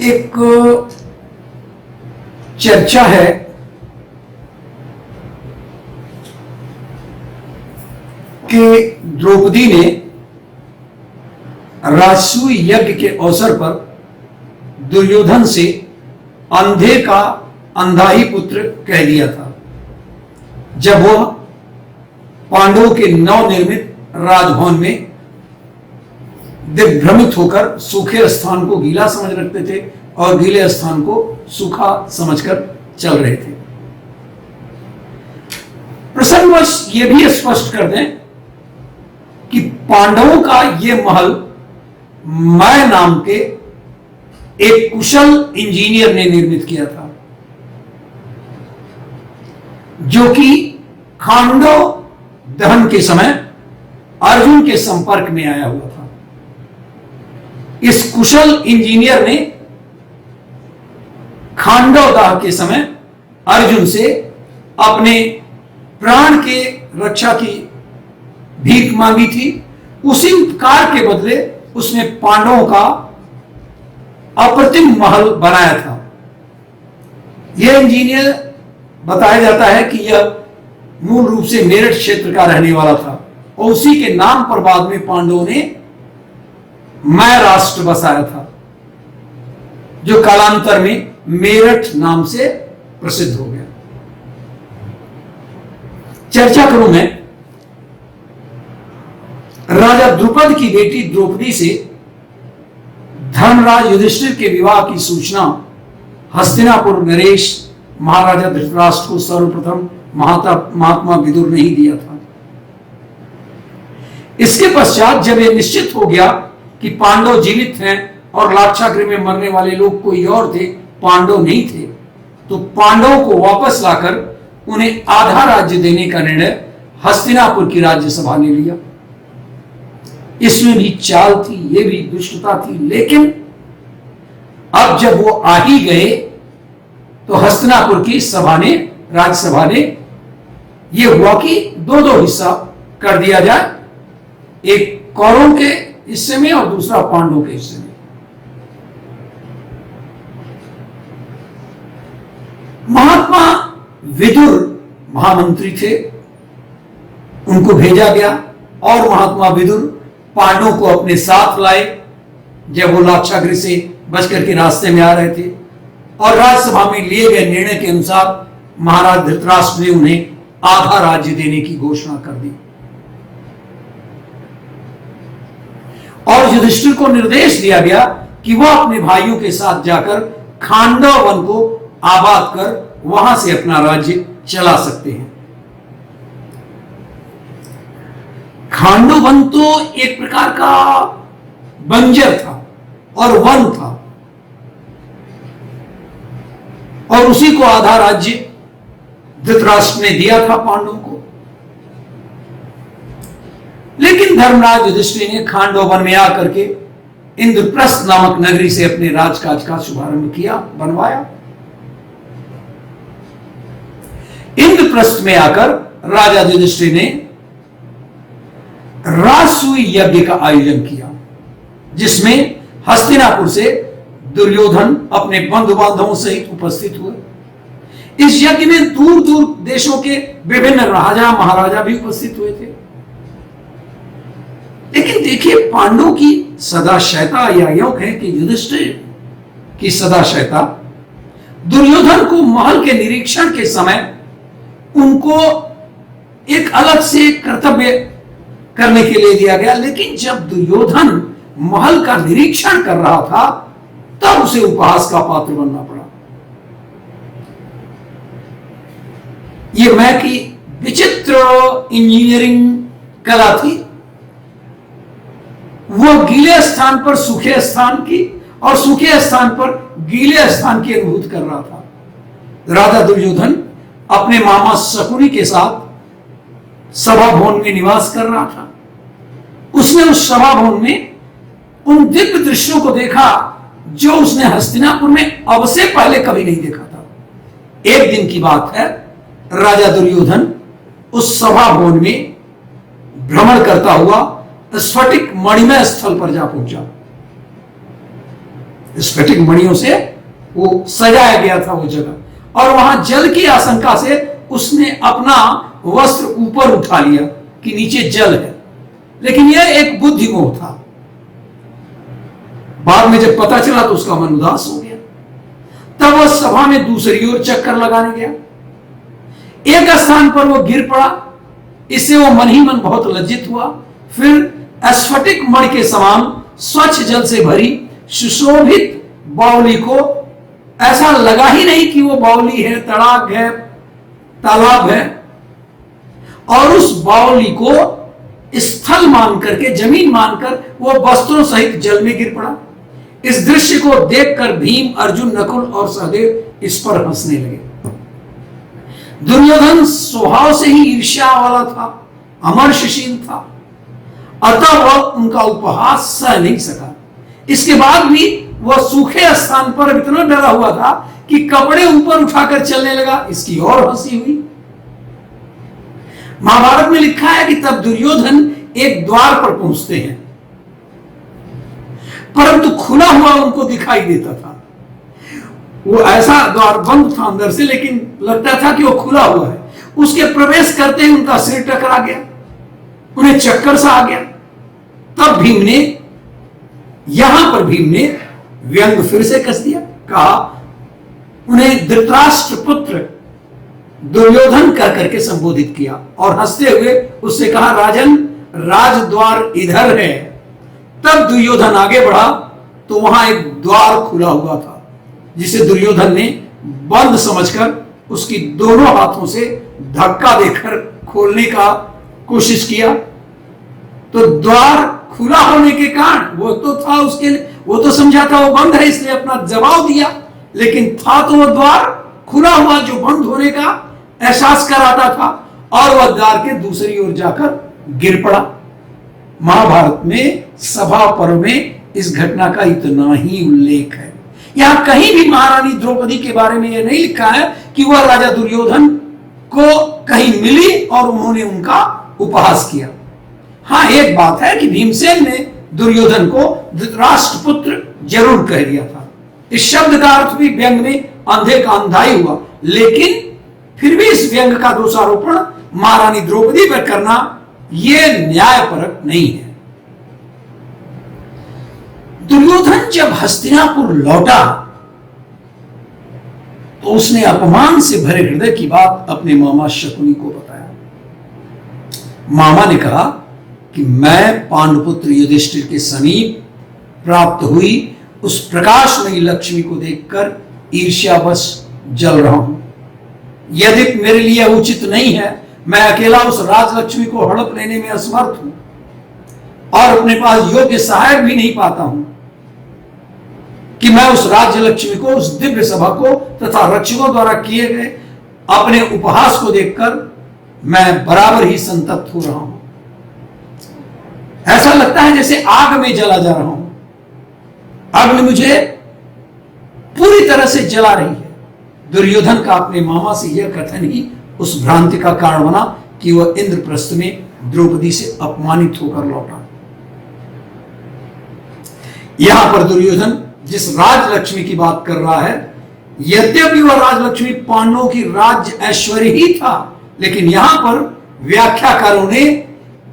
एक चर्चा है कि द्रौपदी ने राजसूय यज्ञ के अवसर पर दुर्योधन से अंधे का अंधा ही पुत्र कह दिया था, जब वह पांडवों के नवनिर्मित राजभवन में दिग्भ्रमित होकर सूखे स्थान को गीला समझ रखते थे और गीले स्थान को सूखा समझकर चल रहे थे। प्रसंगवश यह भी स्पष्ट कर दें कि पांडवों का यह महल मय नाम के एक कुशल इंजीनियर ने निर्मित किया था, जो कि खांडव दहन के समय अर्जुन के संपर्क में आया हुआ था। इस कुशल इंजीनियर ने खांडव दाह के समय अर्जुन से अपने प्राण के रक्षा की भीख मांगी थी। उसी उपकार के बदले उसने पांडवों का अप्रतिम महल बनाया था। यह इंजीनियर बताया जाता है कि यह मूल रूप से मेरठ क्षेत्र का रहने वाला था और उसी के नाम पर बाद में पांडवों ने मय राष्ट्र बसाया था, जो कालांतर में मेरठ नाम से प्रसिद्ध हो गया। चर्चा करूं मैं राजा द्रुपद की बेटी द्रौपदी से धर्मराज युधिष्ठिर के विवाह की सूचना हस्तिनापुर नरेश महाराजा धृतराष्ट्र को सर्वप्रथम महात्मा विदुर ने ही दिया था। इसके पश्चात जब यह निश्चित हो गया कि पांडव जीवित हैं और लाक्षागृह में मरने वाले लोग कोई और थे, पांडव नहीं थे, तो पांडवों को वापस लाकर उन्हें आधा राज्य देने का निर्णय हस्तिनापुर की राज्यसभा ने लिया। इसमें भी चाल थी, यह भी दुष्टता थी, लेकिन अब जब वो आ ही गए तो हस्तिनापुर की राज्यसभा ने यह हुआ कि दो दो हिस्सा कर दिया जाए, एक कौरवों के हिस्से में और दूसरा पांडवों के हिस्से में। महात्मा विदुर महामंत्री थे, उनको भेजा गया और महात्मा विदुर पांडवों को अपने साथ लाए जब वो लाक्षागृह से बचकर के रास्ते में आ रहे थे, और राज्यसभा में लिए गए निर्णय के अनुसार महाराज धृतराष्ट्र ने उन्हें आधा राज्य देने की घोषणा कर दी और युधिष्ठिर को निर्देश दिया गया कि वह अपने भाइयों के साथ जाकर खांडव वन को आबाद कर वहां से अपना राज्य चला सकते हैं। खांडव वन तो एक प्रकार का बंजर था और वन था, और उसी को आधा राज्य धृतराष्ट्र ने दिया था पांडवों को। लेकिन धर्मराज युधिष्ठिर ने खांडव वन में आकर के इंद्रप्रस्थ नामक नगरी से अपने राजकाज का शुभारंभ किया, बनवाया। इंद्रप्रस्थ में आकर राजा युधिष्ठिर ने राजसूय यज्ञ का आयोजन किया, जिसमें हस्तिनापुर से दुर्योधन अपने बंधु बांधवों सहित उपस्थित हुए। इस यज्ञ में दूर दूर देशों के विभिन्न राजा महाराजा भी उपस्थित हुए थे। लेकिन देखिए, पांडवों की सदाशयता या योग है कि युधिष्ठिर की सदाशयता दुर्योधन को महल के निरीक्षण के समय उनको एक अलग से कर्तव्य करने के लिए दिया गया, लेकिन जब दुर्योधन महल का निरीक्षण कर रहा था तब उसे उपहास का पात्र बनना पड़ा। यह मैं की विचित्र इंजीनियरिंग कला थी। वह गीले स्थान पर सूखे स्थान की और सूखे स्थान पर गीले स्थान की अनुभूति कर रहा था। राजा दुर्योधन अपने मामा शकुनी के साथ सभा भवन में निवास कर रहा था। उसने उस सभा भवन में उन दिव्य दृश्यों को देखा जो उसने हस्तिनापुर में अब से पहले कभी नहीं देखा था। एक दिन की बात है, राजा दुर्योधन उस सभा भवन में भ्रमण करता हुआ स्फटिक मणिमय स्थल पर जा पहुंचा। स्फटिक मणियों से वो सजाया गया था वो जगह, और वहां जल की आशंका से उसने अपना वस्त्र ऊपर उठा लिया कि नीचे जल है, लेकिन यह एक बुद्धिमोह था। बाद में जब पता चला तो उसका मन उदास हो गया। तब वह सभा में दूसरी ओर चक्कर लगाने गया। एक स्थान पर वो गिर पड़ा, इससे वो मन ही मन बहुत लज्जित हुआ। फिर स्फटिक मणि के समान स्वच्छ जल से भरी सुशोभित बावली को ऐसा लगा ही नहीं कि वो बावली है, तड़ाक है, तालाब है, और उस बावली को स्थल मान करके, जमीन मानकर वो वस्त्रों सहित जल में गिर पड़ा। इस दृश्य को देखकर भीम, अर्जुन, नकुल और सहदेव इस पर हंसने लगे। दुर्योधन स्वभाव से ही ईर्ष्या वाला था, अमर्षशील था, अतः वह उनका उपहास सह नहीं सका। इसके बाद भी वह सूखे स्थान पर इतना डरा हुआ था कि कपड़े ऊपर उठाकर चलने लगा। इसकी और हंसी हुई। महाभारत में लिखा है कि तब दुर्योधन एक द्वार पर पहुंचते हैं, परंतु खुला हुआ उनको दिखाई देता था। वो ऐसा द्वार बंद था अंदर से, लेकिन लगता था कि वो खुला हुआ है। उसके प्रवेश करते ही उनका सिर टकरा गया, उन्हें चक्कर सा आ गया। तब भीम ने, यहां पर भीम ने व्यंग फिर से कस दिया, कहा, उन्हें धृतराष्ट्र पुत्र दुर्योधन कह करके संबोधित किया और हंसते हुए उससे कहा, राजन, राजद्वार इधर है। तब दुर्योधन आगे बढ़ा तो वहां एक द्वार खुला हुआ था, जिसे दुर्योधन ने बंद समझकर उसकी दोनों हाथों से धक्का देकर खोलने का कोशिश किया। तो द्वार खुला होने के कारण वो तो था, उसके लिए वो तो समझा था वो बंद है, इसलिए अपना जवाब दिया, लेकिन था तो वो द्वार खुला हुआ जो बंद होने का एहसास कराता था, और वह द्वार के दूसरी ओर जाकर गिर पड़ा। महाभारत में सभा पर्व में इस घटना का इतना ही उल्लेख है। यहां कहीं भी महारानी द्रौपदी के बारे में यह नहीं लिखा है कि वह राजा दुर्योधन को कहीं मिली और उन्होंने उनका उपहास किया। हाँ, एक बात है कि भीमसेन ने दुर्योधन को धृतराष्ट्र पुत्र जरूर कह दिया था। इस शब्द का अर्थ भी व्यंग में अंधे का अंधा ही हुआ, लेकिन फिर भी इस व्यंग का दोषारोपण महारानी द्रौपदी पर करना यह न्यायपरक नहीं है। दुर्योधन जब हस्तिनापुर लौटा तो उसने अपमान से भरे हृदय की बात अपने मामा शकुनी को बताया। मामा ने कहा कि मैं पांडुपुत्र युधिष्ठिर के समीप प्राप्त हुई उस प्रकाशमयी लक्ष्मी को देखकर ईर्ष्यावश जल रहा हूं। यदि मेरे लिए उचित नहीं है, मैं अकेला उस राजलक्ष्मी को हड़प लेने में असमर्थ हूं और अपने पास योग्य सहायक भी नहीं पाता हूं कि मैं उस राज्य लक्ष्मी को, उस दिव्य सभा को तथा रक्षकों द्वारा किए गए अपने उपहास को देखकर मैं बराबर ही संतप्त हो रहा हूं। ऐसा लगता है जैसे आग में जला जा रहा हूं। अग्नि मुझे पूरी तरह से जला रही है। दुर्योधन का अपने मामा से यह कथन ही उस भ्रांति का कारण बना कि वह इंद्रप्रस्थ में द्रौपदी से अपमानित होकर लौटा। यहां पर दुर्योधन जिस राजलक्ष्मी की बात कर रहा है, यद्यपि वह राजलक्ष्मी पांडवों की राज्य ऐश्वर्य ही था, लेकिन यहां पर व्याख्याकारों ने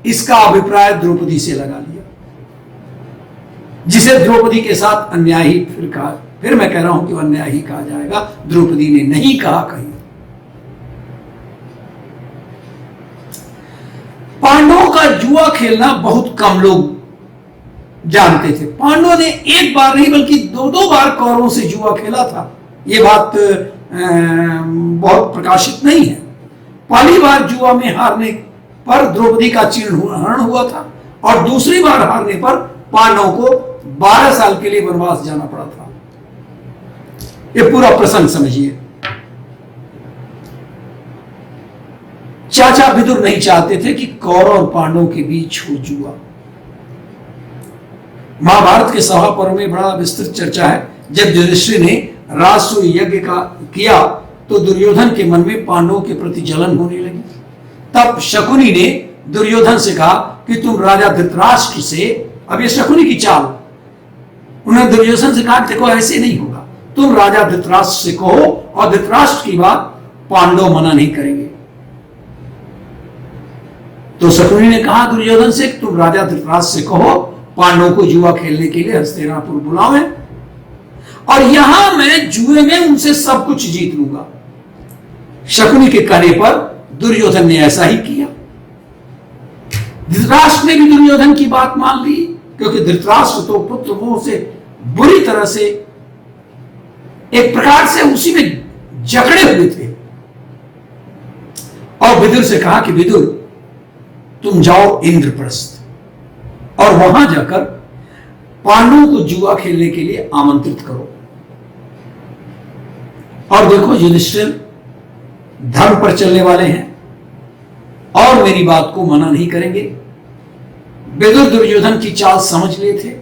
इसका अभिप्राय द्रौपदी से लगा लिया, जिसे द्रौपदी के साथ अन्याय ही फिर मैं कह रहा हूं कि वह अन्याय ही कहा जाएगा। द्रौपदी ने नहीं कहा कहीं। पांडवों का जुआ खेलना बहुत कम लोग जानते थे। पांडवों ने एक बार नहीं बल्कि दो बार कौरवों से जुआ खेला था। यह बात बहुत प्रकाशित नहीं है। पहली बार जुआ में हारने पर द्रौपदी का चीरहरण हुआ था और दूसरी बार हारने पर पांडवों को 12 साल के लिए वनवास जाना पड़ा था। यह पूरा प्रसंग समझिए। चाचा विदुर नहीं चाहते थे कि कौरव और पांडवों के बीच हो जुआ। महाभारत के सभा पर्व में बड़ा विस्तृत चर्चा है। जब युधिष्ठिर ने राजसूय यज्ञ का किया तो दुर्योधन के मन में पांडवों के प्रति जलन होने लगी। तब शकुनी ने दुर्योधन से कहा कि तुम राजा धृतराष्ट्र से, अब ये शकुनी की चाल, उन्होंने दुर्योधन से कहा देखो ऐसे नहीं होगा, तुम राजा धृतराष्ट्र से कहो और धृतराष्ट्र की बात पांडव मना नहीं करेंगे। तो शकुनी ने कहा दुर्योधन से तुम राजा धृतराष्ट्र से कहो पांडवों को जुआ खेलने के लिए हस्तिनापुर बुलाओ और यहां मैं जुए में उनसे सब कुछ जीत लूंगा। शकुनी के कहने पर दुर्योधन ने ऐसा ही किया। धृतराष्ट्र ने भी दुर्योधन की बात मान ली, क्योंकि धृतराष्ट्र तो पुत्र मोह से बुरी तरह से एक प्रकार से उसी में जकड़े हुए थे। और विदुर से कहा कि विदुर तुम जाओ इंद्रप्रस्थ और वहां जाकर पांडवों को जुआ खेलने के लिए आमंत्रित करो। और देखो युधिष्ठिर धर्म पर चलने वाले हैं और मेरी बात को मना नहीं करेंगे। विदुर दुर्योधन की चाल समझ लिए थे,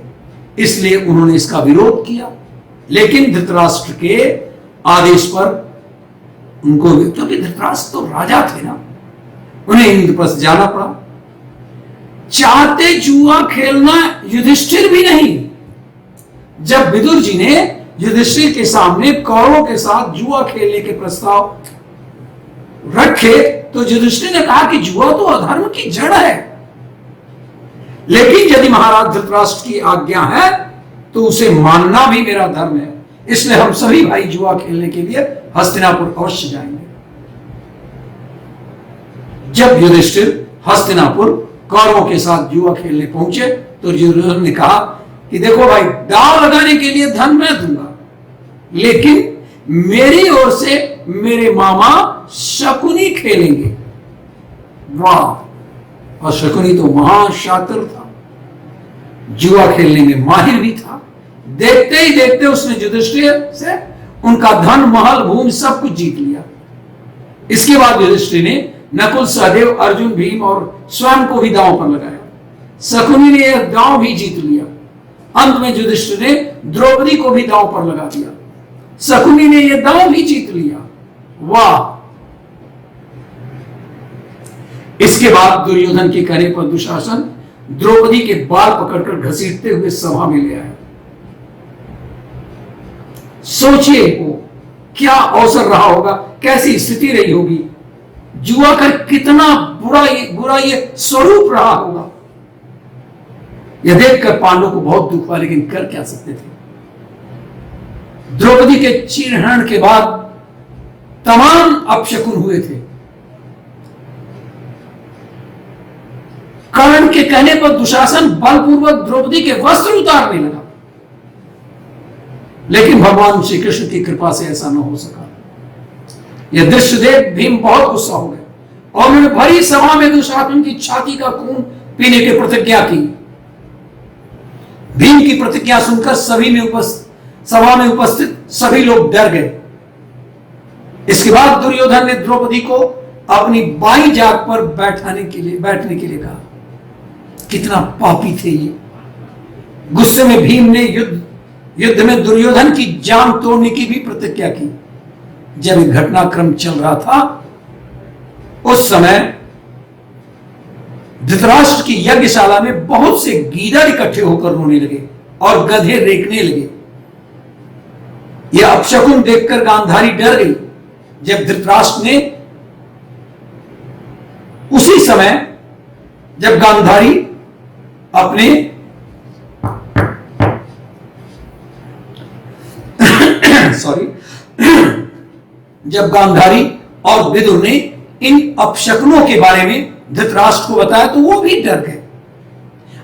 इसलिए उन्होंने इसका विरोध किया। लेकिन धृतराष्ट्र के आदेश पर उनको, क्योंकि धृतराष्ट्र तो राजा थे ना, उन्हें इंद्रप्रस्थ जाना पड़ा। चाहते जुआ खेलना युधिष्ठिर भी नहीं। जब विदुर जी ने युधिष्ठिर के सामने कौरवों के साथ जुआ खेलने के प्रस्ताव रखे तो युधिष्ठिर ने कहा कि जुआ तो अधर्म की जड़ है, लेकिन यदि महाराज धृतराष्ट्र की आज्ञा है तो उसे मानना भी मेरा धर्म है, इसलिए हम सभी भाई जुआ खेलने के लिए हस्तिनापुर अवश्य जाएंगे। जब युधिष्ठिर हस्तिनापुर कौरवों के साथ जुआ खेलने पहुंचे तो दुर्योधन ने कहा कि देखो भाई, दांव लगाने के लिए धन मैं दूंगा, लेकिन मेरी ओर से मेरे मामा शकुनी खेलेंगे। वाह! और शकुनी तो महाशातिर था, जुआ खेलने में माहिर भी था। देखते ही देखते उसने युधिष्ठिर से उनका धन, महल, भूमि सब कुछ जीत लिया। इसके बाद युधिष्ठिर ने नकुल, सहदेव, अर्जुन, भीम और स्वयं को भी दांव पर लगाया। शकुनी ने यह दांव भी जीत लिया। अंत में युधिष्ठिर ने द्रौपदी को भी दांव पर लगा दिया। शकुनी ने यह दांव भी जीत लिया। वाह! इसके बाद दुर्योधन के कहने पर दुशासन द्रौपदी के बाल पकड़कर घसीटते हुए सभा में ले आया। सोचिए वो क्या अवसर रहा होगा, कैसी स्थिति रही होगी, जुआ का कितना बुरा ये स्वरूप रहा होगा। यह देखकर पांडवों को बहुत दुख हुआ, लेकिन कर क्या सकते थे। द्रौपदी के चीरहरण के बाद तमाम अपशकुन हुए थे। कर्ण के कहने पर दुशासन बलपूर्वक द्रौपदी के वस्त्र उतारने लगा, लेकिन भगवान श्री कृष्ण की कृपा से ऐसा न हो सका। यह दृश्य देख भीम बहुत गुस्सा हो गए और उन्होंने भरी सभा में दुशासन की छाती का खून पीने की प्रतिज्ञा की। भीम की प्रतिज्ञा सुनकर सभा में उपस्थित सभी लोग डर गए। इसके बाद दुर्योधन ने द्रौपदी को अपनी बाईं जांघ पर बैठने के लिए कहा। कितना पापी थे ये। गुस्से में भीम ने युद्ध में दुर्योधन की जान तोड़ने की भी प्रतिज्ञा की। जब यह घटनाक्रम चल रहा था उस समय धृतराष्ट्र की यज्ञशाला में बहुत से गीदड़ इकट्ठे होकर रोने लगे और गधे रेंकने लगे। यह अपशकुन देखकर गांधारी डर गई। जब धृतराष्ट्र ने उसी समय जब गांधारी अपने जब गांधारी और विदुर ने इन अपशकुनों के बारे में धृतराष्ट्र को बताया तो वो भी डर गए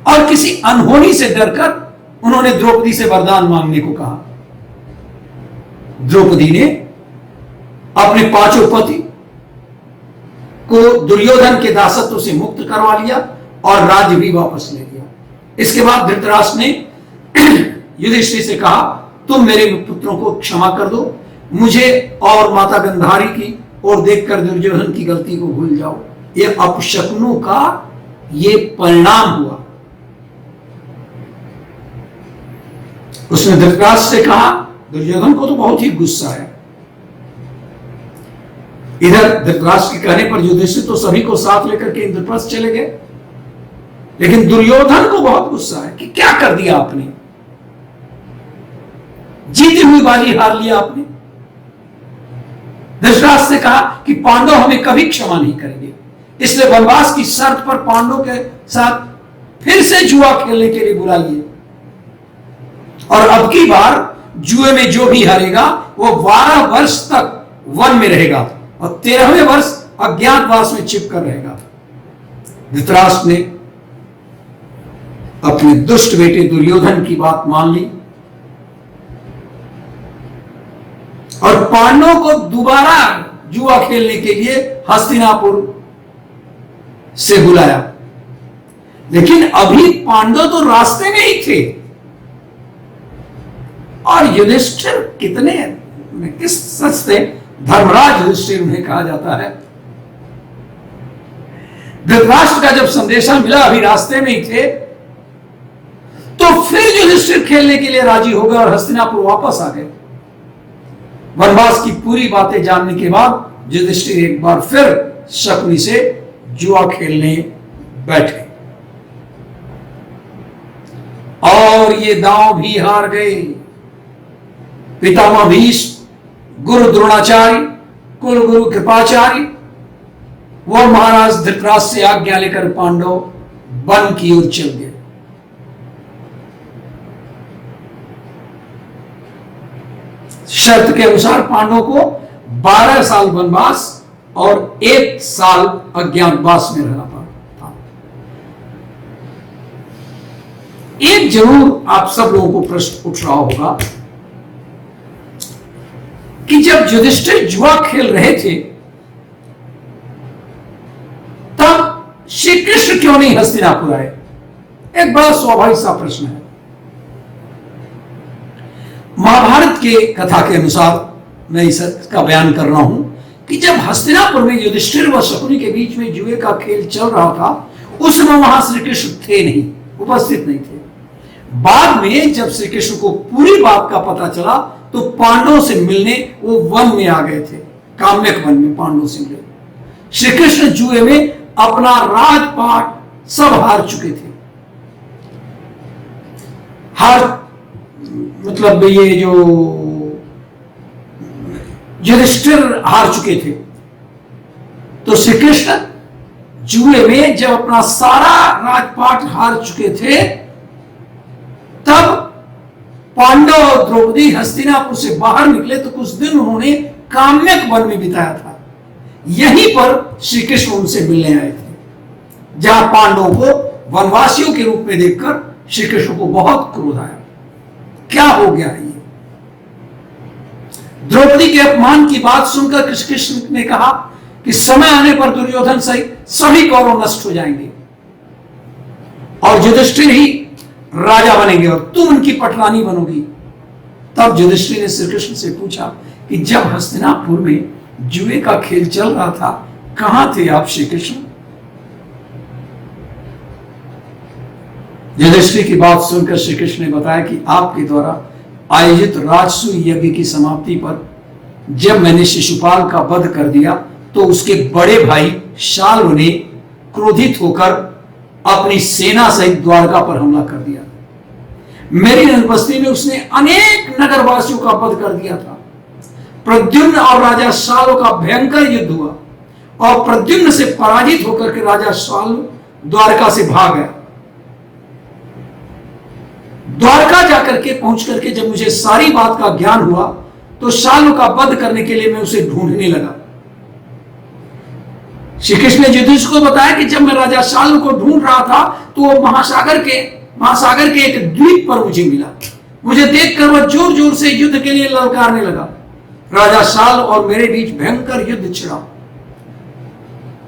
और किसी अनहोनी से डरकर उन्होंने द्रौपदी से वरदान मांगने को कहा। द्रौपदी ने अपने पांचों पति को दुर्योधन के दासत्व से मुक्त करवा लिया और राज्य भी वापस ले लिया। इसके बाद धृतराष्ट्र ने युधिष्ठिर से कहा, तुम मेरे पुत्रों को क्षमा कर दो, मुझे और माता गंधारी की ओर देखकर दुर्योधन की गलती को भूल जाओ। ये अपशकुनों का ये परिणाम हुआ। उसने धृतराष्ट्र से कहा, दुर्योधन को तो बहुत ही गुस्सा है। इधर धृतराष्ट्र के कहने पर युधिष्ठिर तो सभी को साथ लेकर के इंद्रप्रस्थ चले गए, लेकिन दुर्योधन को बहुत गुस्सा है कि क्या कर दिया आपने। जीती हुई बाजी हार लिया आपने। धृतराष्ट्र ने कहा कि पांडव हमें कभी क्षमा नहीं करेंगे, इसलिए वनवास की शर्त पर पांडवों के साथ फिर से जुआ खेलने के लिए बुलाइए, और अब की बार जुए में जो भी हारेगा वो 12 वर्ष तक वन में रहेगा और 13वें वर्ष अज्ञातवास में छिपकर रहेगा। धृतराष्ट्र ने अपने दुष्ट बेटे दुर्योधन की बात मान ली और पांडवों को दोबारा जुआ खेलने के लिए हस्तिनापुर से बुलाया। लेकिन अभी पांडव तो रास्ते में ही थे और युधिष्ठिर किस सच थे, धर्मराज युधिष्ठिर उन्हें कहा जाता है। धृतराष्ट्र का जब संदेशा मिला अभी रास्ते में ही थे, तो फिर युधिष्ठिर खेलने के लिए राजी हो गए और हस्तिनापुर वापस आ गए। वनवास की पूरी बातें जानने के बाद युधिष्ठिर एक बार फिर शकुनी से जुआ खेलने बैठे और ये दांव भी हार गए। पितामह भीष्म, गुरु द्रोणाचार्य, कुल गुरु कृपाचार्य वो महाराज धृतराष्ट्र से आज्ञा लेकर पांडव वन की ओर चल गए। शर्त के अनुसार पांडवों को 12 साल वनवास और 1 साल अज्ञातवास में रहना पड़ा था। एक जरूर आप सब लोगों को प्रश्न उठ रहा होगा कि जब युधिष्ठिर जुआ खेल रहे थे तब श्री कृष्ण क्यों नहीं हस्तिनापुर आए? एक बड़ा स्वाभाविक सा प्रश्न है। महाभारत के कथा के अनुसार मैं इसका बयान कर रहा हूं कि जब हस्तिनापुर में युधिष्ठिर व शकुनी के बीच में जुए का खेल चल रहा था उस समय वहां श्री कृष्ण थे नहीं, उपस्थित नहीं थे। बाद में जब श्री कृष्ण को पूरी बात का पता चला तो पांडवों से मिलने वो वन में आ गए थे, काम्यक वन में पांडवों से मिले। श्री कृष्ण जुए में अपना राजपाट सब हार चुके थे। मतलब ये जो युधिष्ठिर हार चुके थे, तो श्री कृष्ण जुए में जब अपना सारा राजपाट हार चुके थे तब पांडव और द्रौपदी हस्तिनापुर से बाहर निकले तो कुछ दिन उन्होंने काम्यक वन में बिताया था। यहीं पर श्री कृष्ण उनसे मिलने आए थे, जहां पांडवों को वनवासियों के रूप में देखकर श्री कृष्ण को बहुत क्रोध आया। क्या हो गया है ये? द्रौपदी के अपमान की बात सुनकर श्री कृष्ण ने कहा कि समय आने पर दुर्योधन सहित सभी कौरव नष्ट हो जाएंगे और युधिष्ठिर ही राजा बनेंगे और तुम उनकी पटरानी बनोगी। तब युधिष्ठिर ने श्री कृष्ण से पूछा कि जब हस्तिनापुर में जुए का खेल चल रहा था कहां थे आप श्री कृष्ण? युधिष्ठिर की बात सुनकर श्री कृष्ण ने बताया कि आपके द्वारा आयोजित राजसूय यज्ञ की समाप्ति पर जब मैंने शिशुपाल का वध कर दिया तो उसके बड़े भाई शाल्व ने क्रोधित होकर अपनी सेना सहित द्वारका पर हमला कर दिया। मेरी अनुपस्थिति में उसने अनेक नगरवासियों का वध कर दिया था। प्रद्युम्न और राजा शाल्व का भयंकर युद्ध हुआ और प्रद्युम्न से पराजित होकर के राजा शाल्व द्वारका से भाग गया। द्वारका जाकर के पहुंच करके जब मुझे सारी बात का ज्ञान हुआ तो शाल्व का वध करने के लिए मैं उसे ढूंढने लगा। श्री कृष्ण ने युधिष्ठिर को बताया कि जब मैं राजा शाल्व को ढूंढ रहा था तो वो महासागर के एक द्वीप पर मुझे मिला। मुझे देखकर वह जोर जोर से युद्ध के लिए ललकारने लगा। राजा शाल्व और मेरे बीच भयंकर युद्ध छिड़ा।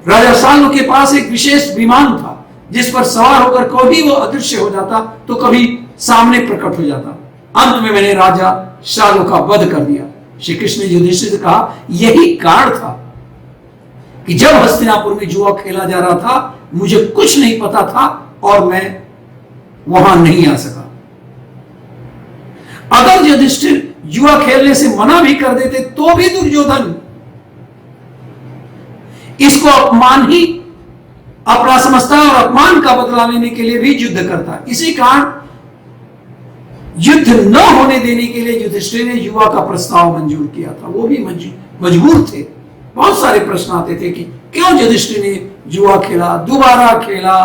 राजा शाल्व के पास एक विशेष विमान था जिस पर सवार होकर कभी वो अदृश्य हो जाता तो कभी सामने प्रकट हो जाता। अंत में मैंने राजा शाल्व का वध कर दिया। श्री कृष्ण ने युधिष्ठिर से कहा यही कारण था कि जब हस्तिनापुर में जुआ खेला जा रहा था मुझे कुछ नहीं पता था और मैं वहां नहीं आ सका। अगर युधिष्ठिर जुआ खेलने से मना भी कर देते तो भी दुर्योधन इसको अपमान ही अपना समझता और अपमान का बदला लेने के लिए भी युद्ध करता। इसी कारण युद्ध न होने देने के लिए युधिष्ठिर ने युवा का प्रस्ताव मंजूर किया था। वो भी मजबूर थे। बहुत सारे प्रश्न आते थे कि क्यों युधिष्ठिर ने जुआ खेला, दोबारा खेला।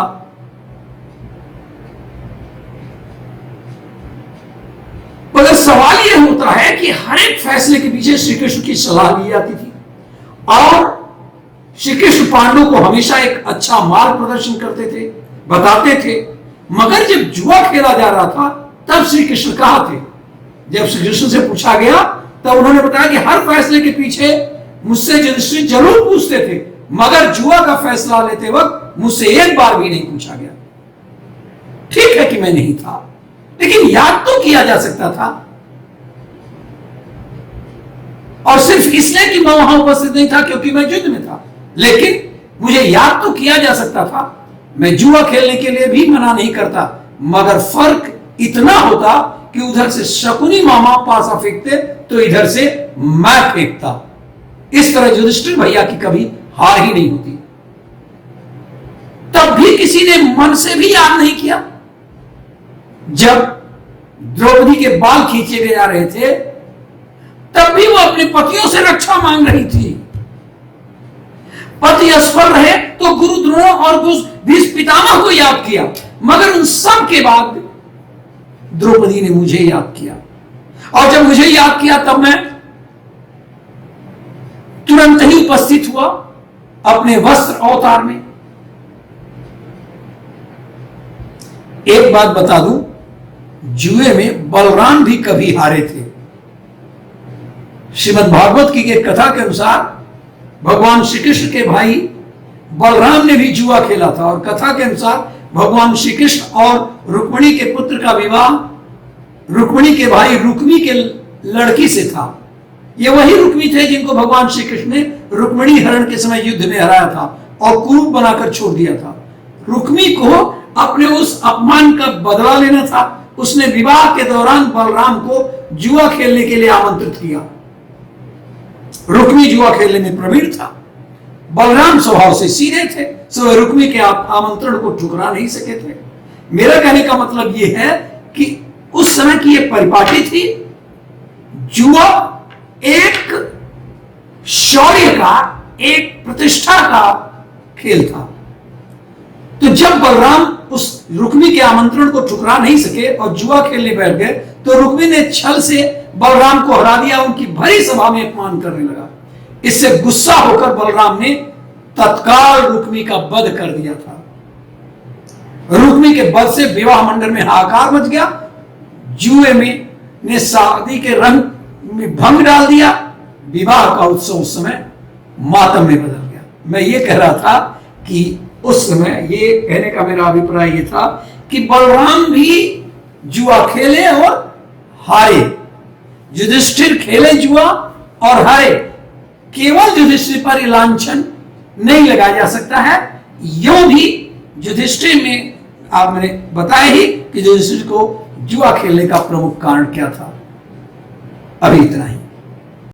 मगर सवाल यह होता है कि हर एक फैसले के पीछे श्री कृष्ण की सलाह ली जाती थी और श्री कृष्ण पांडवों को हमेशा एक अच्छा मार्ग प्रदर्शन करते थे, बताते थे। मगर जब जुआ खेला जा रहा था तब श्री कृष्ण कहां थे? जब श्री कृष्ण से पूछा गया तब उन्होंने बताया कि हर फैसले के पीछे मुझसे युधिष्ठिर जरूर पूछते थे, मगर जुआ का फैसला लेते वक्त मुझसे एक बार भी नहीं पूछा गया। ठीक है कि मैं नहीं था, लेकिन याद तो किया जा सकता था। और सिर्फ इसलिए कि मैं वहां उपस्थित नहीं था क्योंकि मैं युद्ध में था, लेकिन मुझे याद तो किया जा सकता था। मैं जुआ खेलने के लिए भी मना नहीं करता, मगर फर्क इतना होता कि उधर से शकुनी मामा पासा फेंकते तो इधर से मैं फेंकता। इस तरह युधिष्ठिर भैया की कभी हार ही नहीं होती। तब भी किसी ने मन से भी याद नहीं किया। जब द्रौपदी के बाल खींचे जा रहे थे तब भी वो अपने पतियों से रक्षा मांग रही थी। पति असफल रहे तो गुरु द्रोण और भीष्म पितामह को याद किया, मगर उन सब के बाद द्रौपदी ने मुझे याद किया। और जब मुझे याद किया तब मैं तुरंत ही उपस्थित हुआ अपने वस्त्र अवतार में। एक बात बता दूं, जुए में बलराम भी कभी हारे थे। श्रीमद् भागवत की एक कथा के अनुसार भगवान श्री कृष्ण के भाई बलराम ने भी जुआ खेला था और कथा के अनुसार भगवान श्री कृष्ण और रुक्मिणी के पुत्र का विवाह रुक्मिणी के भाई रुक्मी के लड़की से था। ये वही रुक्मी थे जिनको भगवान श्री कृष्ण ने रुक्मिणी हरण के समय युद्ध में हराया था और कुरूप बनाकर छोड़ दिया था। रुक्मी को अपने उस अपमान का बदला लेना था। उसने विवाह के दौरान बलराम को जुआ खेलने के लिए आमंत्रित किया। रुक्मी जुआ खेलने में प्रवीण था, बलराम स्वभाव से सीधे थे, सो रुक्मी के आमंत्रण को ठुकरा नहीं सके थे। मेरा कहने का मतलब यह है कि उस समय की यह परिपाटी थी। जुआ एक शौर्य का, एक प्रतिष्ठा का खेल था। तो जब बलराम उस रुक्मी के आमंत्रण को ठुकरा नहीं सके और जुआ खेलने बैठ गए तो रुक्मी ने छल से बलराम को हरा दिया, उनकी भरी सभा में अपमान करने लगा। इससे गुस्सा होकर बलराम ने तत्काल रुक्मी का वध कर दिया था। रुक्मी के वध से विवाह मंडल में हाहाकार मच गया। जुए में ने शादी के रंग में भंग डाल दिया। विवाह का उत्सव उस समय मातम में बदल गया। मैं ये कह रहा था कि उस समय, ये कहने का मेरा अभिप्राय ये था कि बलराम भी जुआ खेले और हारे। युधिष्ठिर खेले जुआ और हारे। केवल युधिष्ठिर पर लांछन नहीं लगाया जा सकता है। यूं भी युधिष्ठिर में आपने बताया ही कि युधिष्ठिर को जुआ खेलने का प्रमुख कारण क्या था। अभी इतना ही।